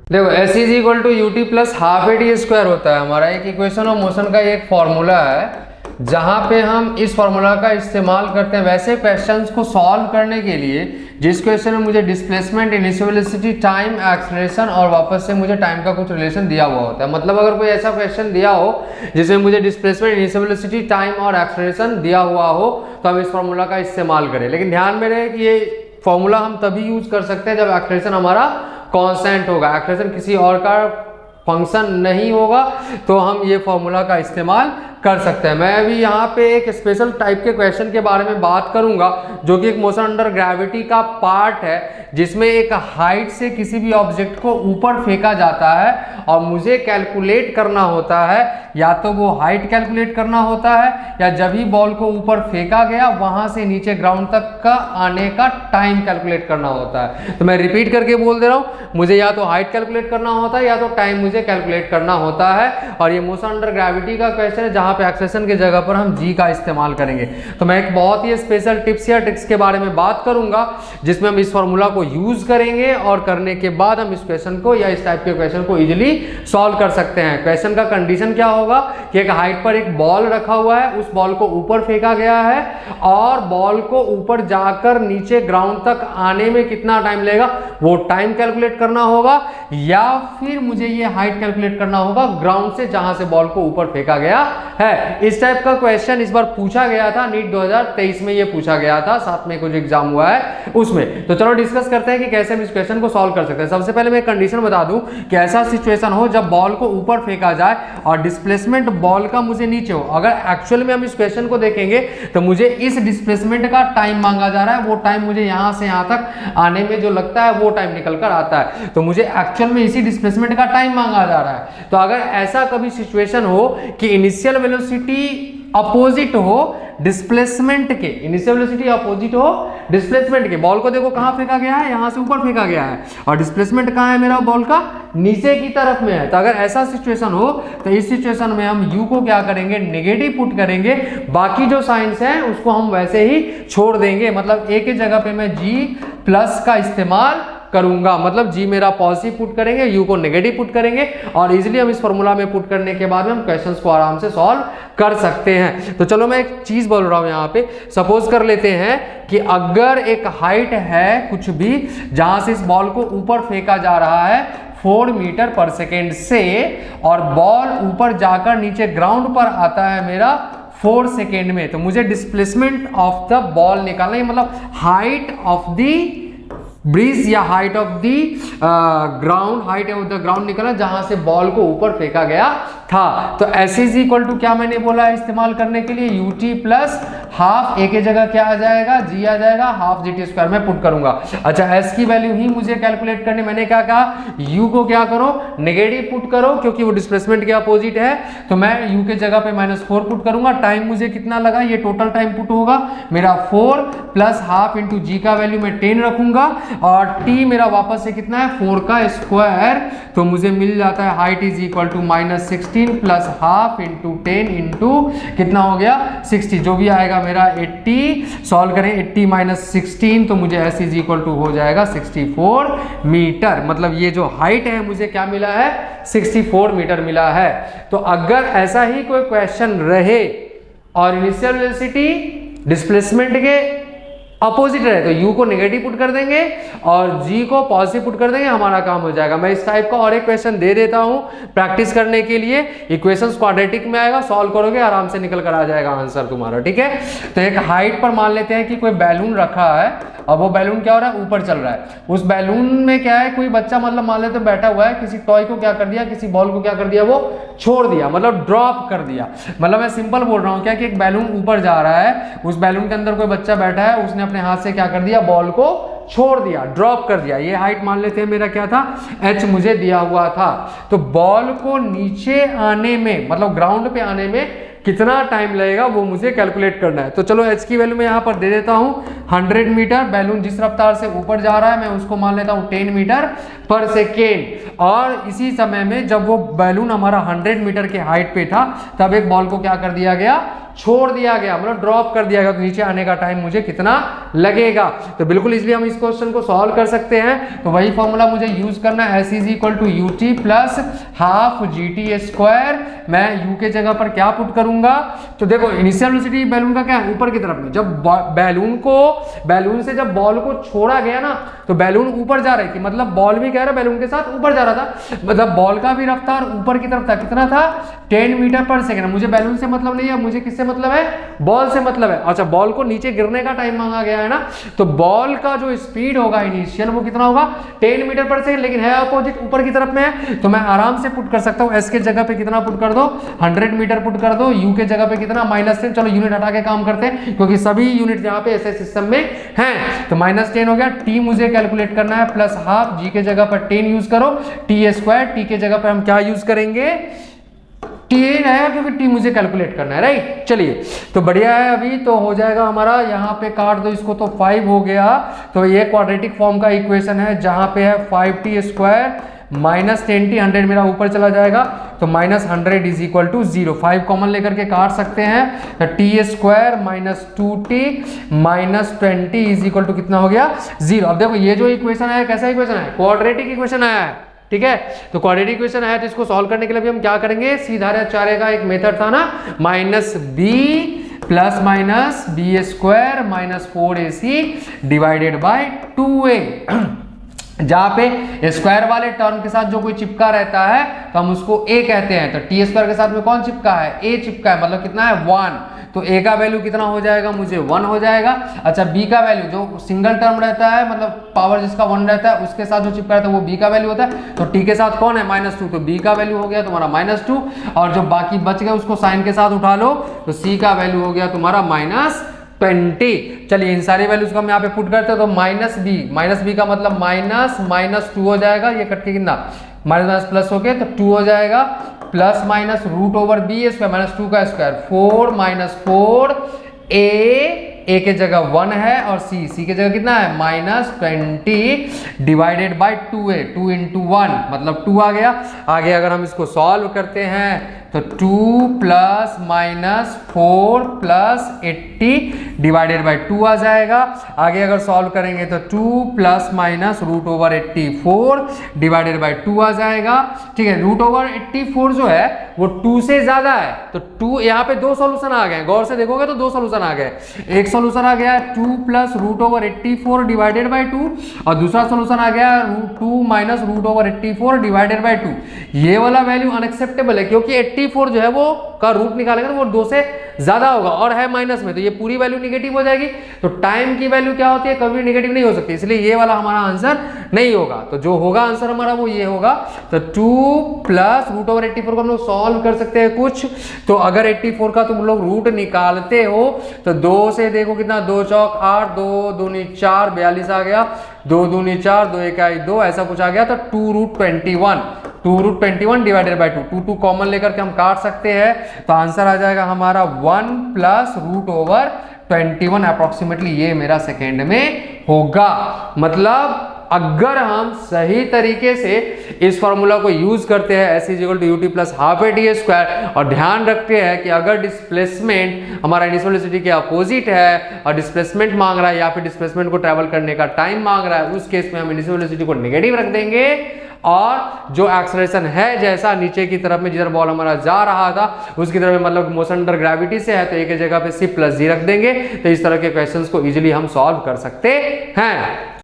देखो S is equal to u t plus half a t square होता है हमारा एक इक्वेशन ऑफ मोशन का एक फॉर्मूला है, जहाँ पे हम इस फॉर्मूला का इस्तेमाल करते हैं वैसे क्वेश्चंस को सॉल्व करने के लिए जिस क्वेश्चन में मुझे displacement, initial velocity, time, acceleration और वापस से मुझे टाइम का कुछ रिलेशन दिया हुआ होता है। मतलब अगर कोई ऐसा क्वेश्चन दिया हो जिसमें मुझे डिस्प्लेसमेंट, इनिशियल वेलोसिटी, टाइम और एक्सेलरेशन दिया हुआ हो तो हम इस फॉर्मूला का इस्तेमाल करें। लेकिन ध्यान में रहे कि ये फॉर्मूला हम तभी यूज कर सकते हैं जब एक्सेलरेशन हमारा कांस्टेंट होगा, एक्सेलरेशन किसी और का फंक्शन नहीं होगा तो हम ये फॉर्मूला का इस्तेमाल कर सकते हैं। मैं अभी यहाँ पे एक स्पेशल टाइप के क्वेश्चन के बारे में बात करूंगा जो कि एक मोशन अंडर ग्रेविटी का पार्ट है, जिसमें एक हाइट से किसी भी ऑब्जेक्ट को ऊपर फेंका जाता है और मुझे कैलकुलेट करना होता है, या तो वो हाइट कैलकुलेट करना होता है या जब ही बॉल को ऊपर फेंका गया वहां से नीचे ग्राउंड तक का आने का टाइम कैलकुलेट करना होता है। तो मैं रिपीट करके बोल दे रहा हूँ, मुझे या तो हाइट कैलकुलेट करना होता है या तो टाइम मुझे कैलकुलेट करना होता है। और ये मोशन अंडर ग्रेविटी का क्वेश्चन है जहां पे एक्सेलरेशन की जगह पर हम जी का इस्तेमाल करेंगे। तो मैं एक बहुत ही स्पेशल टिप्स या ट्रिक्स के बारे में बात करूंगा जिसमें हम इस फॉर्मूला को यूज करेंगे और करने के बाद हम इस क्वेश्चन को या इस टाइप के क्वेश्चन को इजीली सॉल्व कर सकते हैं। क्वेश्चन का कंडीशन क्या होगा कि एक हाइट पर एक बॉल रखा हुआ है, उस बॉल को ऊपर फेंका गया है और बॉल को ऊपर जाकर नीचे ग्राउंड तक आने में कितना टाइम लगेगा वो टाइम कैलकुलेट करना होगा, या फिर मुझे ये हाइट कैलकुलेट करना होगा ग्राउंड से जहां से बॉल को ऊपर फेंका गया है। इस टाइप का क्वेश्चन इस बार पूछा गया था, नीट 2023 में ये पूछा गया था, साथ में कुछ एग्जाम हुआ है उसमें। तो चलो डिस्कस करते हैं कि कैसे हम इस क्वेश्चन को सॉल्व कर सकते हैं। सबसे पहले मैं कंडीशन बता दूं कि ऐसा सिचुएशन हो जब बॉल को ऊपर फेंका जाए और डिस्प्लेसमेंट बॉल का मुझे नीचे हो। अगर एक्चुअल में हम इस क्वेश्चन को देखेंगे तो मुझे इस डिस्प्लेसमेंट का टाइम मांगा जा रहा है, वो टाइम मुझे यहां से यहां तक आने में जो लगता है वो टाइम निकल कर आता है, तो मुझे एक्चुअल में इसी डिस्प्लेसमेंट का टाइम मांगा जा रहा है। तो अगर ऐसा कभी सिचुएशन हो कि इनिशियल वेलोसिटी अपोजिट हो डिस्प्लेसमेंट के, इनिशियल वेलोसिटी अपोजिट हो डिस्प्लेसमेंट के, बॉल को देखो कहां फेंका गया है, यहां से ऊपर फेंका गया है और डिस्प्लेसमेंट कहां है मेरा बॉल का, नीचे की तरफ में है। तो अगर ऐसा सिचुएशन हो तो इस सिचुएशन में हम u को क्या करेंगे, नेगेटिव पुट करेंगे, बाकी जो साइंस है उसको हम वैसे ही छोड़ देंगे। मतलब a की जगह पे मैं g प्लस का इस्तेमाल करूंगा, मतलब g मेरा पॉजिटिव पुट करेंगे, u को नेगेटिव पुट करेंगे और इजीली हम इस फॉर्मूला में पुट करने के बाद में हम क्वेश्चंस को आराम से सॉल्व कर सकते हैं। तो चलो मैं एक चीज बोल रहा हूं यहाँ पे, सपोज कर लेते हैं कि अगर एक हाइट है कुछ भी जहां से इस बॉल को ऊपर फेंका जा रहा है 4 मीटर पर सेकेंड से और बॉल ऊपर जाकर नीचे ग्राउंड पर आता है मेरा 4 सेकेंड में, तो मुझे डिस्प्लेसमेंट ऑफ द बॉल निकालना है, मतलब हाइट ऑफ द ब्रिज या height of the ground, height of the ground निकला जहां से बॉल को ऊपर फेंका गया था। तो एस इज इक्वल टू क्या मैंने बोला है इस्तेमाल करने के लिए, यू टी प्लस हाफ ए के जगह क्या आ जाएगा, जी आ जाएगा, हाफ जी टी स्क्वायर में पुट करूंगा। अच्छा एस की वैल्यू ही मुझे कैलकुलेट करनी, मैंने क्या कहा यू को क्या करो नेगेटिव पुट करो क्योंकि वो डिस्प्लेसमेंट के अपोजिट है, तो मैं यू के जगह पे -4 पुट करूंगा। टाइम मुझे कितना लगा, ये टोटल टाइम पुट होगा मेरा 4 प्लस हाफ इंटू जी का वैल्यू मैं 10 रखूंगा और टी मेरा वापस से कितना है 4 का स्क्वायर, तो मुझे मिल जाता है height is equal to -16 plus half into 10 into कितना हो गया 60, जो भी आएगा मेरा 80, सॉल्व करें 80 माइनस 16 तो मुझे एस इज इक्वल टू हो जाएगा 64 मीटर। मतलब ये जो हाइट है मुझे क्या मिला है 64 मीटर मिला है। तो अगर ऐसा ही कोई क्वेश्चन रहे और इनिशियल वेलोसिटी डिस्प्लेसमेंट के अपोजिट रहे तो u को नेगेटिव पुट कर देंगे और g को पॉजिटिव पुट कर देंगे, हमारा काम हो जाएगा। मैं इस टाइप का और एक क्वेश्चन दे देता हूं प्रैक्टिस करने के लिए, इक्वेशंस क्वाड्रेटिक में आएगा, सॉल्व करोगे आराम से निकल कर आ जाएगा आंसर तुम्हारा, ठीक है। तो एक हाइट पर मान लेते हैं कि कोई बैलून रखा है, अब वो बैलून क्या हो रहा है ऊपर चल रहा है, उस बैलून में क्या है कोई बच्चा मतलब मान लेते बैठा हुआ है, किसी टॉय को क्या कर दिया, किसी बॉल को क्या कर दिया वो छोड़ दिया, मतलब ड्रॉप कर दिया। मतलब मैं सिंपल बोल रहा हूँ क्या कि एक बैलून ऊपर जा रहा है, उस बैलून के अंदर कोई बच्चा बैठा है, उसने अपने हाथ से क्या कर दिया बॉल को छोड़ दिया, ड्रॉप कर दिया। ये हाइट मान लेते हैं मेरा क्या था h मुझे दिया हुआ था। तो बॉल को नीचे आने में मतलब ग्राउंड पे आने में कितना टाइम लगेगा वो मुझे कैलकुलेट करना है। तो चलो h की वैल्यू मैं यहाँ पर दे देता हूँ 100 मीटर, बैलून जिस रफ्तार से ऊपर जा रहा है मैं उसको मान लेता हूँ 10 मीटर पर सेकेंड। और इसी समय में जब वो बैलून हमारा 100 मीटर के हाइट पे था तब एक बॉल को क्या कर दिया गया छोड़ दिया गया, मतलब ड्रॉप कर दिया गया, तो नीचे आने का टाइम मुझे कितना लगेगा। तो बिल्कुल इसलिए हम इस क्वेश्चन को सॉल्व कर सकते हैं। तो वही फॉर्मूला मुझे यूज करना है, S is equal to u t plus half g t square. मैं यू के जगह पर क्या पुट करूंगा, तो देखो इनिशियल वेलोसिटी बैलून का क्या है, ऊपर की तरफ में। जब बैलून से जब बॉल को छोड़ा गया ना, तो बैलून ऊपर जा रही थी, मतलब बॉल भी कह रहा बैलून के साथ ऊपर जा रहा था, मतलब बॉल का भी रफ्तार ऊपर की तरफ था। कितना था, 10 मीटर पर सेकंड। मुझे बैलून से मतलब नहीं है, मुझे किससे मतलब है, बॉल से मतलब है। अच्छा, बॉल को नीचे गिरने का टाइम मांगा गया है ना, तो बॉल का जो स्पीड होगा इनिशियल वो कितना होगा, 10 मीटर पर सेकंड, लेकिन है अपोजिट, ऊपर की तरफ में है। तो मैं आराम से पुट कर सकता हूं, एस के जगह पे कितना पुट कर दो, 100 मीटर पुट कर दो, यू के जगह पे कितना -10। चलो यूनिट हटा के काम करते हैं, क्योंकि सभी यूनिट यहाँ पे ऐसे सिस्टम में हैं। तो -10 हो गया। टी मुझे कैलकुलेट करना है, प्लस हाफ, जी के जगह पर 10 यूज करो, टी स्क्वायर, टी के जगह पर हम क्या यूज करेंगे, टी है, क्योंकि टी मुझे कैलकुलेट करना है, राइट। चलिए, तो बढ़िया है। अभी तो हो जाएगा हमारा, यहाँ पे काट दो इसको, तो 5 हो गया। तो ये क्वाड्रेटिक फॉर्म का इक्वेशन है, जहां पे है 5t स्क्वायर -10t, 100 मेरा ऊपर चला जाएगा, तो -100 इज इक्वल टू 0। 5 कॉमन लेकर के काट सकते हैं, तो t square -2t -20 is equal to कितना हो गया, 0। अब देखो ये जो इक्वेशन है, कैसा इक्वेशन है, क्वाड्रेटिक इक्वेशन है, ठीक है। तो क्वाड्रेटिक इक्वेशन है, तो इसको सॉल्व करने के लिए भी हम क्या करेंगे, सीधा चारे का एक मेथड था ना, -b plus minus b square -4ac divided by 2a। जहां पे स्क्वायर वाले टर्म के साथ जो कोई चिपका रहता है तो हम उसको a कहते हैं। तो टी स्क्वायर के साथ में कौन चिपका है, a चिपका है, मतलब कितना है 1। तो a का वैल्यू कितना हो जाएगा, मुझे 1 हो जाएगा। अच्छा, b का वैल्यू जो सिंगल टर्म रहता है, मतलब पावर जिसका 1 रहता है, उसके साथ जो चिपका रहता है वो b का वैल्यू होता है। तो t के साथ कौन है, -2, तो b का वैल्यू हो गया तुम्हारा -2। और जो बाकी बच गया उसको साइन के साथ उठा लो, तो c का वैल्यू हो गया तुम्हारा -20। चलिए इन सारी वैल्यूज को हम यहाँ पे पुट करते हैं, तो -b का मतलब -2 हो जाएगा, ये कट के कितना माइनस प्लस हो गया, तो 2 हो जाएगा, प्लस माइनस √b स्क्वायर -2 का स्क्वायर 4 -4 a के जगह 1 है, और c के जगह कितना है -20 डिवाइडेड बाय 2a, 2 × 1 मतलब 2 आ गया। आगे अगर हम इसको सॉल्व करते हैं तो 2 + -4 + 80 डिवाइडेड बाय 2 आ जाएगा। आगे अगर सॉल्व करेंगे तो 2 + √84 डिवाइडेड बाय 2 आ जाएगा, ठीक है। √84 जो है वो 2 से ज्यादा है, तो 2 यहाँ पे 2 सॉल्यूशन आ गए, गौर से देखोगे तो 2 सॉल्यूशन आ गए। एक सॉल्यूशन आ गया 2 + √84 डिवाइडेड बाय 2, और दूसरा सॉल्यूशन आ गया 2 - √84 डिवाइडेड बाय 2। ये वाला वैल्यू अनएक्सेप्टेबल है, क्योंकि 84 जो है वो का रूट निकालेंगे तो वो 2 से ज्यादा होगा और है माइनस में, तो ये पूरी वैल्यू नेगेटिव हो जाएगी। तो टाइम की वैल्यू क्या होती है, कभी नेगेटिव नहीं हो सकती, इसलिए ये वाला हमारा आंसर नहीं होगा। तो जो होगा आंसर हमारा वो ये होगा। तो 2 + √84 को हम लोग सॉल्व कर सकते हैं कुछ। तो अगर 84 का तुम लोग रूट निकालते हो तो 2 से देखो कितना, 2 चौक 8, 2 दूनी 4, 42 आ गया, 2 दूनी 4, 2 1 2, ऐसा कुछ आ गया। तो 2√21 डिवाइडेड बाय 2 कॉमन लेकर के हम काट सकते हैं, तो आंसर आ जाएगा हमारा 1 + √21 अप्रोक्सीमेटली, ये मेरा सेकेंड में होगा। मतलब अगर हम सही तरीके से इस फॉर्मूला को यूज करते हैं, S = UT + ½ और ध्यान रखते हैं कि अगर डिस्प्लेसमेंट हमारा इनिशियल वेलोसिटी के अपोजिट है और डिस्प्लेसमेंट मांग रहा है या फिर डिस्प्लेसमेंट को ट्रैवल करने का टाइम मांग रहा है, उस केस में हम इनिशियल वेलोसिटी को नेगेटिव रख देंगे, और जो एक्सेलरेशन है जैसा नीचे की तरफ में जिधर बॉल हमारा जा रहा था उसकी तरफ में, मतलब मोशन अंडर ग्रेविटी से है, तो एक जगह पे C + G रख देंगे। तो इस तरह के क्वेश्चंस को इजीली हम सॉल्व कर सकते हैं।